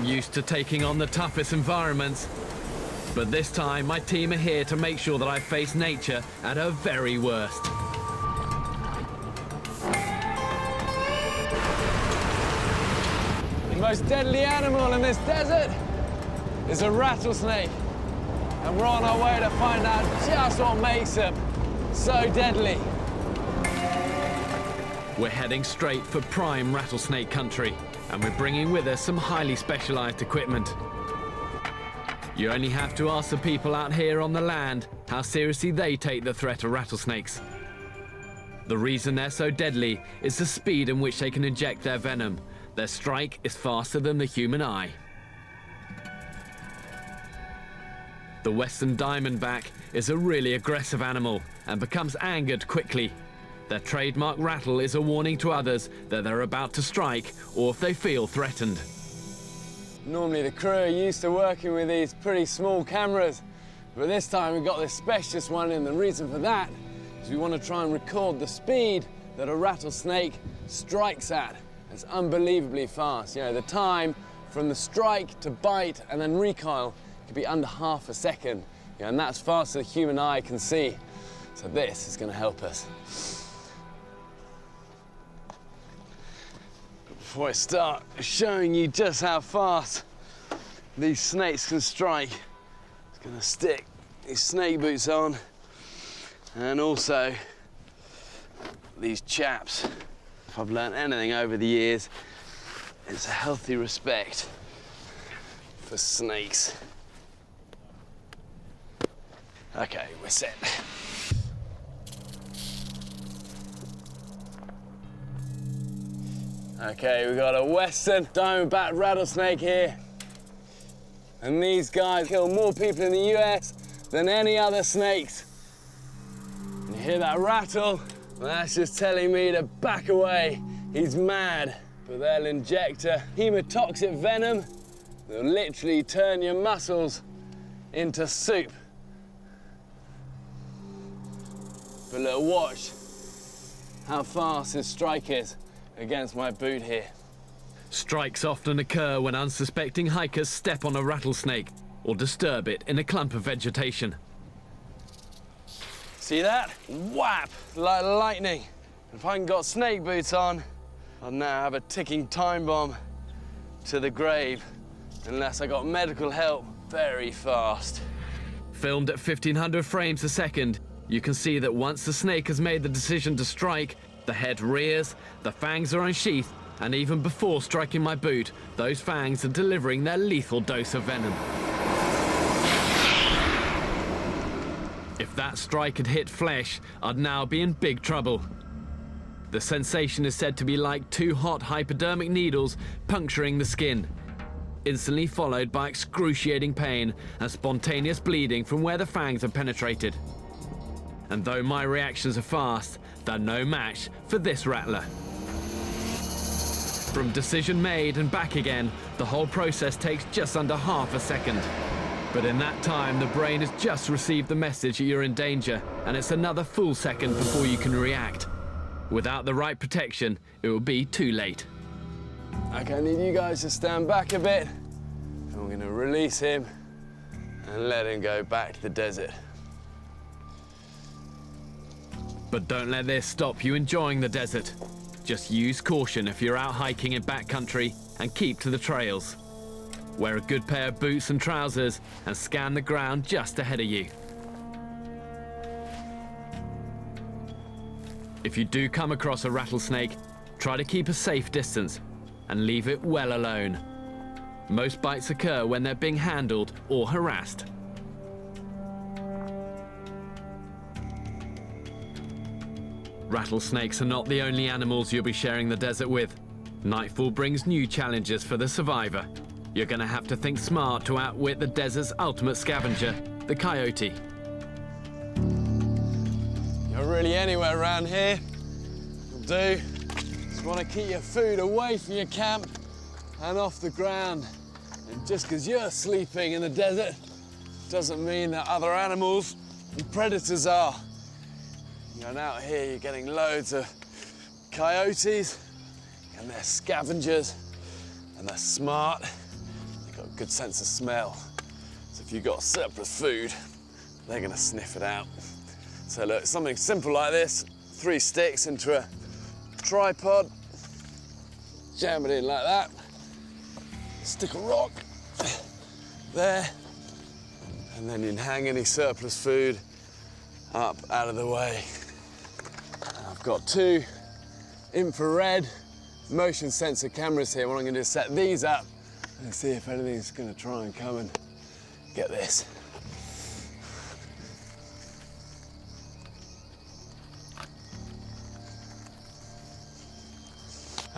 I'm used to taking on the toughest environments, but this time my team are here to make sure that I face nature at her very worst. The most deadly animal in this desert is a rattlesnake, and we're on our way to find out just what makes them so deadly. We're heading straight for prime rattlesnake country, and we're bringing with us some highly specialized equipment. You only have to ask the people out here on the land how seriously they take the threat of rattlesnakes. The reason they're so deadly is the speed in which they can inject their venom. Their strike is faster than the human eye. The western diamondback is a really aggressive animal and becomes angered quickly. Their trademark rattle is a warning to others that they're about to strike or if they feel threatened. Normally the crew are used to working with these pretty small cameras, but this time we've got this specialist one, and the reason for that is we want to try and record the speed that a rattlesnake strikes at. It's unbelievably fast. You know, the time from the strike to bite and then recoil could be under half a second. You know, and that's faster than the human eye can see. So this is going to help us. Before I start showing you just how fast these snakes can strike, I'm just going to stick these snake boots on, and also these chaps. If I've learned anything over the years, it's a healthy respect for snakes. Okay, we're set. Okay, we've got a western diamondback rattlesnake here. And these guys kill more people in the US than any other snakes. And you hear that rattle? Well, that's just telling me to back away. He's mad. But they'll inject a hemotoxic venom that'll literally turn your muscles into soup. But look, watch how fast his strike is against my boot here. Strikes often occur when unsuspecting hikers step on a rattlesnake or disturb it in a clump of vegetation. See that? Whap! Like lightning. If I hadn't got snake boots on, I'd now have a ticking time bomb to the grave, unless I got medical help very fast. Filmed at 1500 frames a second, you can see that once the snake has made the decision to strike, the head rears, the fangs are unsheathed, and even before striking my boot, those fangs are delivering their lethal dose of venom. If that strike had hit flesh, I'd now be in big trouble. The sensation is said to be like two hot hypodermic needles puncturing the skin, instantly followed by excruciating pain and spontaneous bleeding from where the fangs have penetrated. And though my reactions are fast, they're no match for this rattler. From decision made and back again, the whole process takes just under half a second. But in that time, the brain has just received the message that you're in danger, and it's another full second before you can react. Without the right protection, it will be too late. Okay, I need you guys to stand back a bit. I'm going to release him and let him go back to the desert. But don't let this stop you enjoying the desert. Just use caution if you're out hiking in backcountry and keep to the trails. Wear a good pair of boots and trousers and scan the ground just ahead of you. If you do come across a rattlesnake, try to keep a safe distance and leave it well alone. Most bites occur when they're being handled or harassed. Rattlesnakes are not the only animals you'll be sharing the desert with. Nightfall brings new challenges for the survivor. You're going to have to think smart to outwit the desert's ultimate scavenger, the coyote. You're really anywhere around here will do. Just want to keep your food away from your camp and off the ground. And just because you're sleeping in the desert doesn't mean that other animals and predators are. And out here you're getting loads of coyotes, and they're scavengers, and they're smart, good sense of smell. So if you've got surplus food, they're gonna sniff it out. So look, something simple like this, 3 sticks into a tripod, jam it in like that, stick a rock there, and then you can hang any surplus food up out of the way. I've got 2 infrared motion sensor cameras here. What I'm going to do is set these up and see if anything's going to try and come and get this.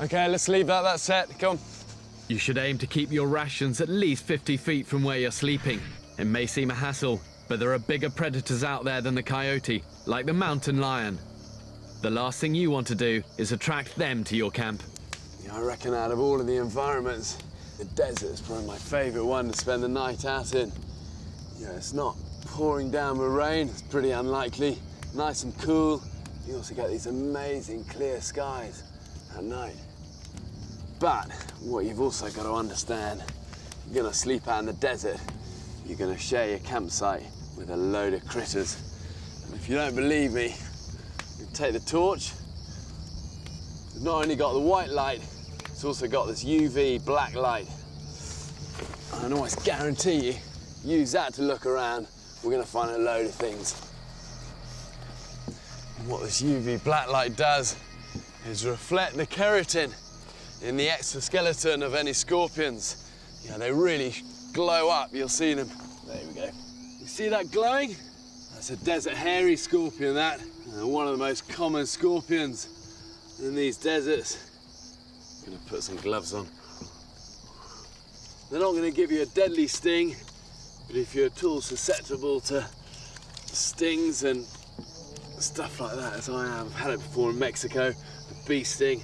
Okay, let's leave that set. Come on. You should aim to keep your rations at least 50 feet from where you're sleeping. It may seem a hassle, but there are bigger predators out there than the coyote, like the mountain lion. The last thing you want to do is attract them to your camp. Yeah, I reckon out of all of the environments, the desert is probably my favourite one to spend the night out in. Yeah, it's not pouring down with rain, it's pretty unlikely. Nice and cool. You also get these amazing clear skies at night. But what you've also got to understand, you're going to sleep out in the desert, you're going to share your campsite with a load of critters. And if you don't believe me, you take the torch. It's not only got the white light, it's also got this UV black light. I can almost guarantee you, use that to look around, we're going to find a load of things. And what this UV black light does is reflect the keratin in the exoskeleton of any scorpions. Yeah, they really glow up, you'll see them. There we go. You see that glowing? That's a desert hairy scorpion, that. One of the most common scorpions in these deserts. I'm gonna put some gloves on. They're not gonna give you a deadly sting, but if you're at all susceptible to stings and stuff like that, as I am, I've had it before in Mexico, a bee sting,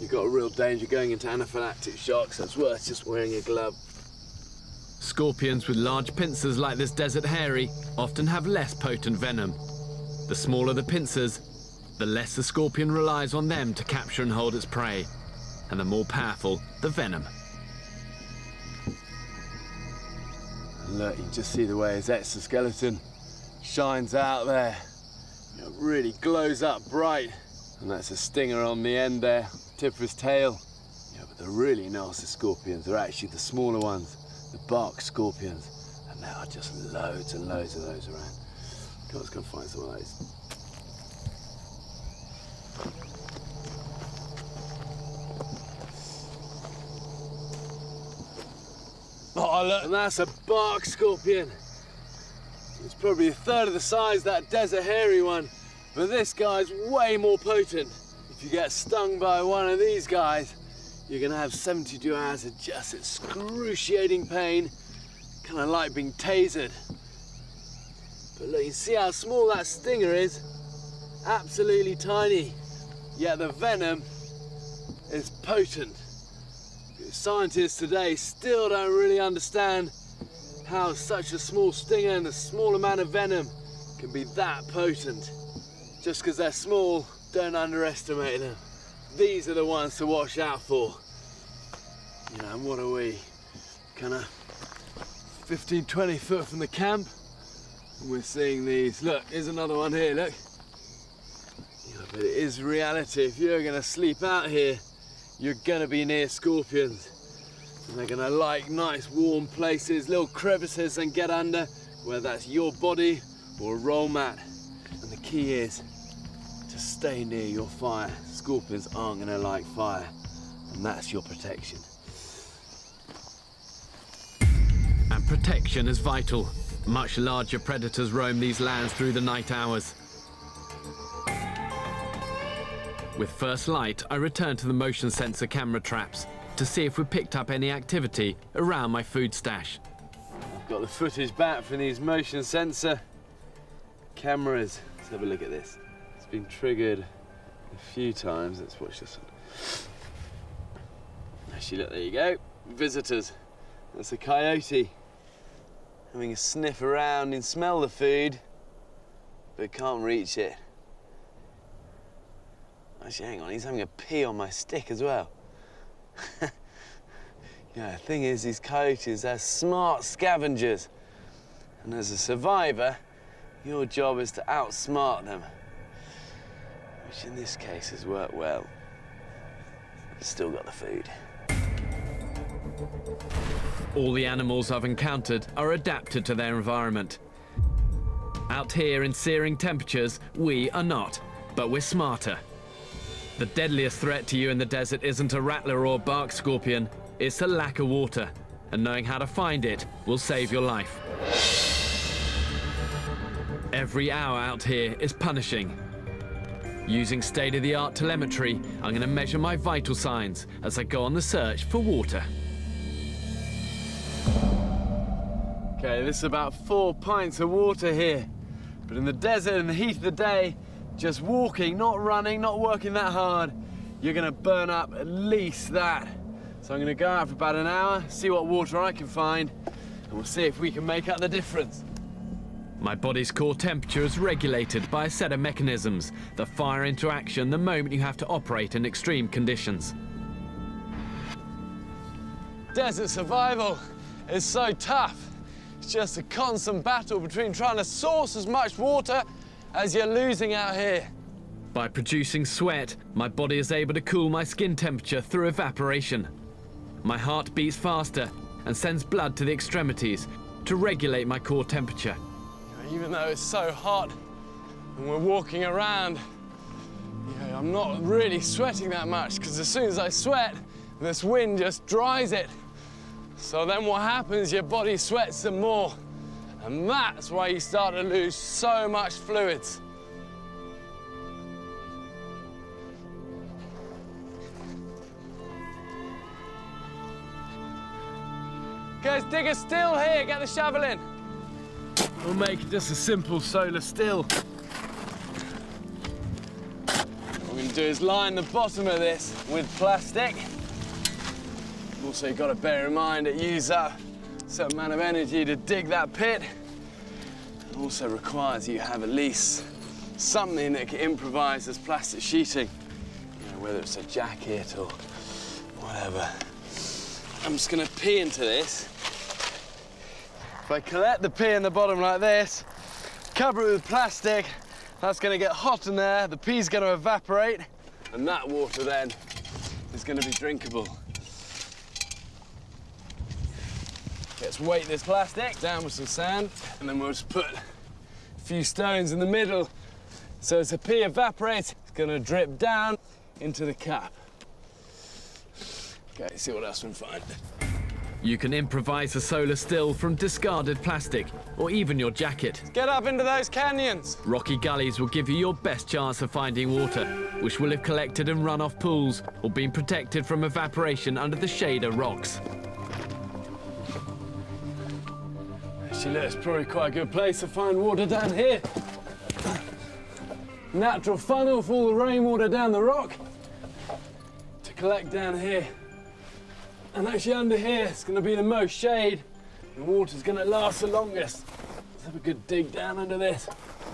you've got a real danger going into anaphylactic shock, so it's worth just wearing a glove. Scorpions with large pincers like this desert hairy often have less potent venom. The smaller the pincers, the less the scorpion relies on them to capture and hold its prey, and the more powerful the venom. Look, you just see the way his exoskeleton shines out there. It really glows up bright. And that's a stinger on the end there, tip of his tail. Yeah, but the really nasty scorpions are actually the smaller ones, the bark scorpions. And there are just loads and loads of those around. God, let's go find some of those. Oh, look, and that's a bark scorpion. It's probably a third of the size of that desert hairy one. But this guy's way more potent. If you get stung by one of these guys, you're gonna have 72 hours of just excruciating pain, kind of like being tasered. But look, you see how small that stinger is? Absolutely tiny. Yet the venom is potent. Scientists today still don't really understand how such a small stinger and a small amount of venom can be that potent. Just because they're small, don't underestimate them. These are the ones to watch out for. You know, and what are we? Kind of 15, 20 foot from the camp. And we're seeing these. Look, here's another one here, look. You know, but it is reality. If you're gonna sleep out here, you're gonna be near scorpions. And they're gonna like nice warm places, little crevices and get under, whether that's your body or a roll mat. And the key is to stay near your fire. Scorpions aren't gonna like fire, and that's your protection. And protection is vital. Much larger predators roam these lands through the night hours. With first light, I return to the motion sensor camera traps to see if we picked up any activity around my food stash. I've got the footage back from these motion sensor cameras. Let's have a look at this. It's been triggered a few times. Let's watch this one. Actually, look, there you go. Visitors. That's a coyote having a sniff around and smell the food, but can't reach it. Actually, hang on, he's having a pee on my stick as well. Yeah, the thing is, these coyotes, they're smart scavengers. And as a survivor, your job is to outsmart them. Which in this case has worked well. You've still got the food. All the animals I've encountered are adapted to their environment. Out here in searing temperatures, we are not, but we're smarter. The deadliest threat to you in the desert isn't a rattler or bark scorpion, it's a lack of water, and knowing how to find it will save your life. Every hour out here is punishing. Using state-of-the-art telemetry, I'm going to measure my vital signs as I go on the search for water. Okay, this is about 4 pints of water here. But in the desert, in the heat of the day, just walking, not running, not working that hard, you're gonna burn up at least that. So I'm gonna go out for about an hour, see what water I can find, and we'll see if we can make up the difference. My body's core temperature is regulated by a set of mechanisms that fire into action the moment you have to operate in extreme conditions. Desert survival is so tough. It's just a constant battle between trying to source as much water as you're losing out here. By producing sweat, my body is able to cool my skin temperature through evaporation. My heart beats faster and sends blood to the extremities to regulate my core temperature. Even though it's so hot and we're walking around, I'm not really sweating that much, because as soon as I sweat, this wind just dries it. So then what happens, your body sweats some more, and that's why you start to lose so much fluids. Guys, dig a still here, get the shovel in. We'll make it just a simple solar still. What we're gonna do is line the bottom of this with plastic. Also, you've got to bear in mind it uses up a certain amount of energy to dig that pit. It also requires you have at least something that can improvise as plastic sheeting. Whether it's a jacket or whatever. I'm just gonna pee into this. If I collect the pee in the bottom like this, cover it with plastic, that's gonna get hot in there, the pee's gonna evaporate, and that water then is gonna be drinkable. Let's weight this plastic down with some sand, and then we'll just put a few stones in the middle. So as the pee evaporates, it's gonna drip down into the cup. Okay, see what else we can find. You can improvise a solar still from discarded plastic, or even your jacket. Get up into those canyons. Rocky gullies will give you your best chance of finding water, which will have collected in runoff pools or been protected from evaporation under the shade of rocks. Actually, it's probably quite a good place to find water down here. Natural funnel for all the rainwater down the rock to collect down here. And actually under here, it's going to be the most shade. The water's going to last the longest. Let's have a good dig down under this.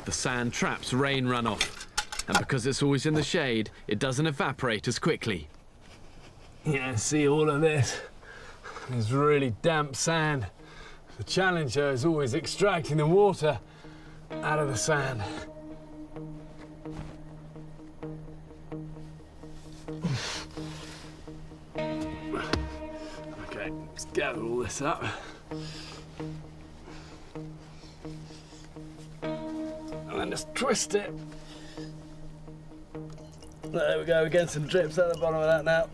The sand traps rain runoff, and because it's always in the shade, it doesn't evaporate as quickly. Yeah, see all of this? It's really damp sand. The challenge here is always extracting the water out of the sand. Okay, let's gather all this up. And then just twist it. There we go, we're getting some drips at the bottom of that now.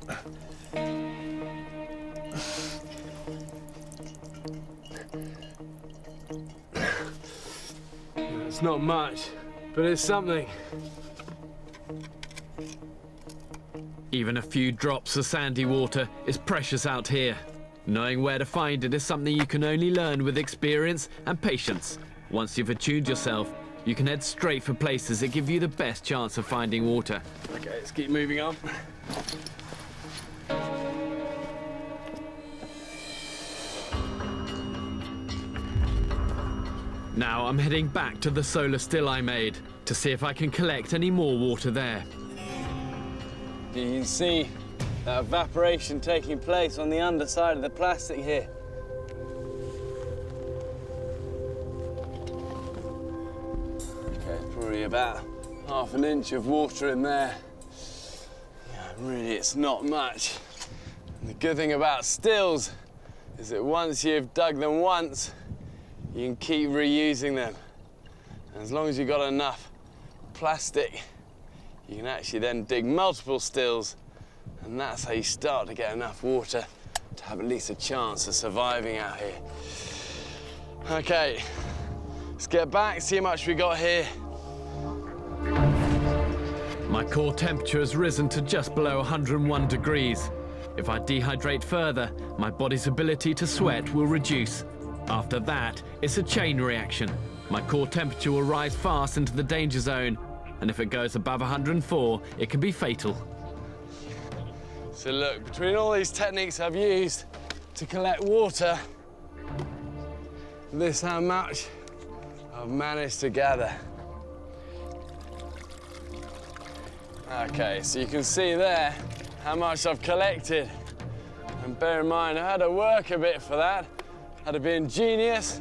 It's not much, but it's something. Even a few drops of sandy water is precious out here. Knowing where to find it is something you can only learn with experience and patience. Once you've attuned yourself, you can head straight for places that give you the best chance of finding water. Okay, let's keep moving on. Now I'm heading back to the solar still I made to see if I can collect any more water there. You can see that evaporation taking place on the underside of the plastic here. Okay, probably about half an inch of water in there. Yeah, really, it's not much. And the good thing about stills is that once you've dug them once, you can keep reusing them. And as long as you've got enough plastic, you can actually then dig multiple stills, and that's how you start to get enough water to have at least a chance of surviving out here. Okay, let's get back, see how much we got here. My core temperature has risen to just below 101 degrees. If I dehydrate further, my body's ability to sweat will reduce. After that, it's a chain reaction. My core temperature will rise fast into the danger zone, and if it goes above 104, it can be fatal. So look, between all these techniques I've used to collect water, this is how much I've managed to gather. Okay, so you can see there how much I've collected. And bear in mind, I had to work a bit for that. I had to be ingenious,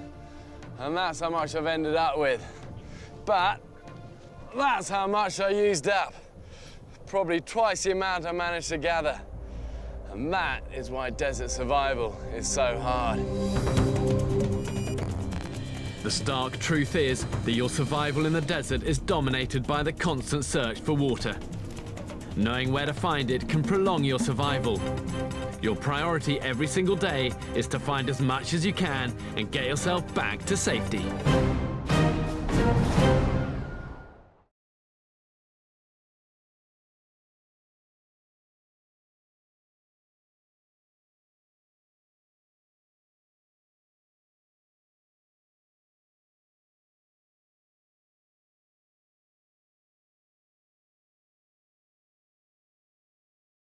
and that's how much I've ended up with. But that's how much I used up. Probably twice the amount I managed to gather. And that is why desert survival is so hard. The stark truth is that your survival in the desert is dominated by the constant search for water. Knowing where to find it can prolong your survival. Your priority every single day is to find as much as you can and get yourself back to safety.